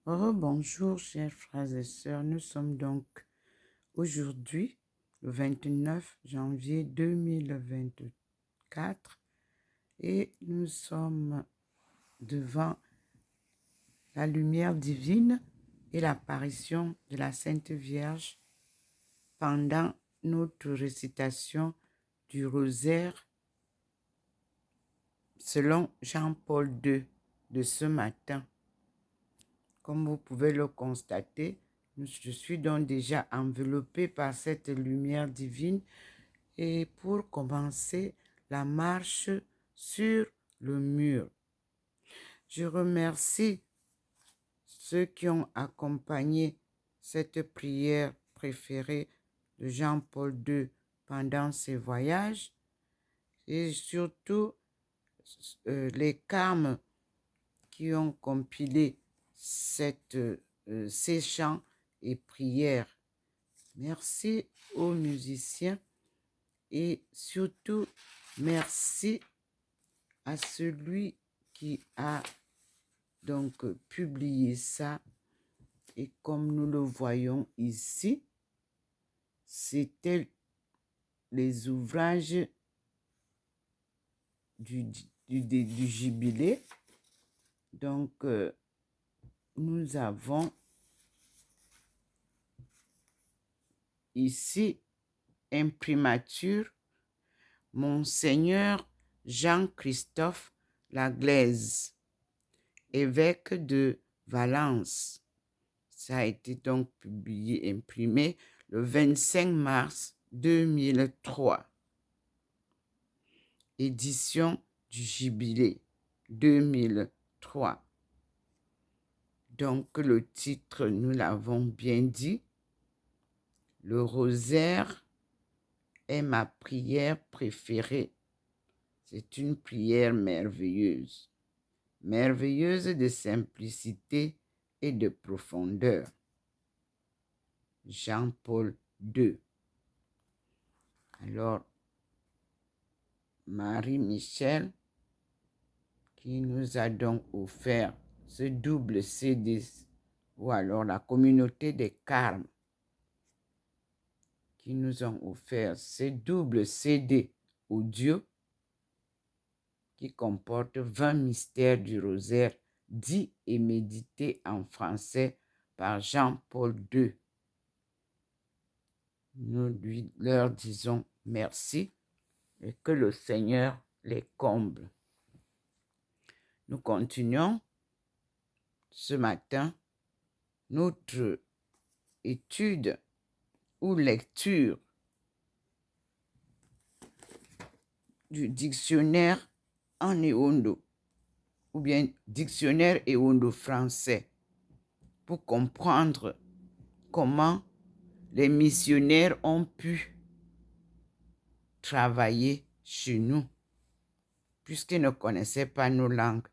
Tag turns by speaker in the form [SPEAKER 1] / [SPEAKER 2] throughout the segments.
[SPEAKER 1] Bonjour, chers frères et sœurs. Nous sommes donc aujourd'hui, le 29 janvier 2024, et nous sommes devant la lumière divine et l'apparition de la Sainte Vierge pendant notre récitation du rosaire selon Jean-Paul II de ce matin. Comme vous pouvez le constater, je suis donc déjà enveloppée par cette lumière divine et pour commencer la marche sur le mur. Je remercie ceux qui ont accompagné cette prière préférée de Jean-Paul II pendant ses voyages et surtout les carmes qui ont compilé ces chants et prières. Merci aux musiciens et surtout merci à celui qui a donc publié ça. Et comme nous le voyons ici, c'était les ouvrages du jubilé. Donc, nous avons ici imprimature Monseigneur Jean-Christophe Laglaise, évêque de Valence. Ça a été donc publié, imprimé le 25 mars 2003. Édition du Jubilé 2003. Donc le titre, nous l'avons bien dit, le rosaire est ma prière préférée. C'est une prière merveilleuse, merveilleuse de simplicité et de profondeur. Jean-Paul II. Alors, Marie-Michel, qui nous a donc offert ce double CD, ou alors la communauté des Carmes, qui nous ont offert ce double CD audio qui comporte 20 mystères du rosaire dits et médités en français par Jean-Paul II. Nous leur disons merci et que le Seigneur les comble. Nous continuons ce matin notre étude ou lecture du dictionnaire en éondo ou bien dictionnaire éondo français pour comprendre comment les missionnaires ont pu travailler chez nous puisqu'ils ne connaissaient pas nos langues.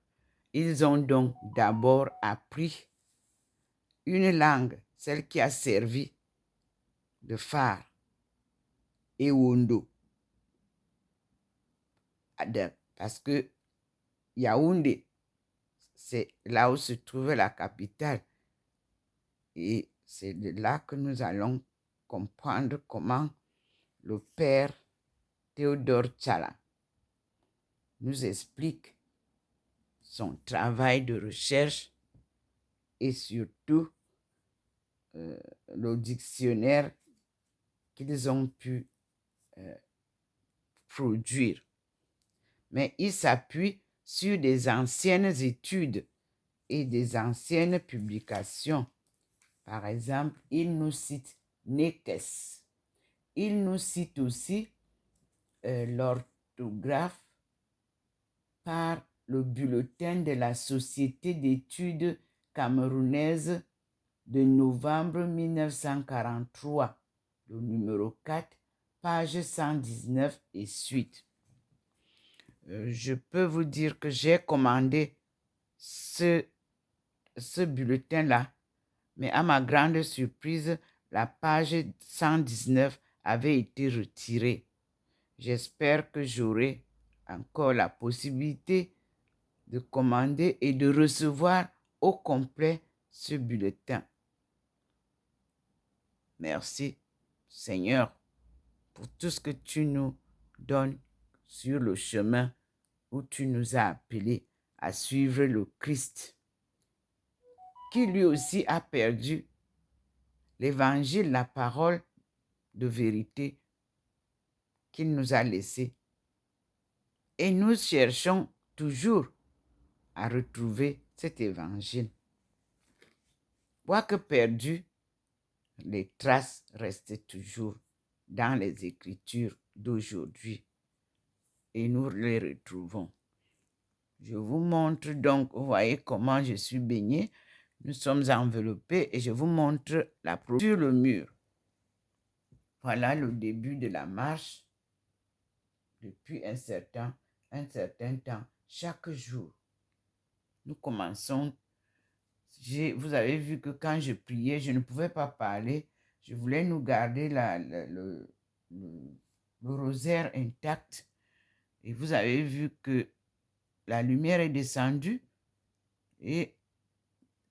[SPEAKER 1] Ils ont donc d'abord appris une langue, celle qui a servi de phare, éondo. Parce que Yaoundé, c'est là où se trouve la capitale. Et c'est de là que nous allons comprendre comment le père Théodore Tchala nous explique son travail de recherche et surtout le dictionnaire qu'ils ont pu produire. Mais il s'appuie sur des anciennes études et des anciennes publications. Par exemple, il nous cite Nekes. Il nous cite aussi l'orthographe par le bulletin de la Société d'études camerounaise de novembre 1943, le numéro 4, page 119 et suite. Je peux vous dire que j'ai commandé ce bulletin-là, mais à ma grande surprise, la page 119 avait été retirée. J'espère que j'aurai encore la possibilité de commander et de recevoir au complet ce bulletin. Merci, Seigneur, pour tout ce que tu nous donnes sur le chemin où tu nous as appelés à suivre le Christ, qui lui aussi a perdu l'évangile, la parole de vérité qu'il nous a laissée. Et nous cherchons toujours à retrouver cet évangile. Quoique perdu, les traces restent toujours dans les Écritures d'aujourd'hui et nous les retrouvons. Je vous montre donc, vous voyez comment je suis baigné. Nous sommes enveloppés et je vous montre la preuve sur le mur. Voilà le début de la marche depuis un certain temps, chaque jour. Nous commençons. Vous avez vu que quand je priais, je ne pouvais pas parler. Je voulais nous garder le rosaire intact. Et vous avez vu que la lumière est descendue et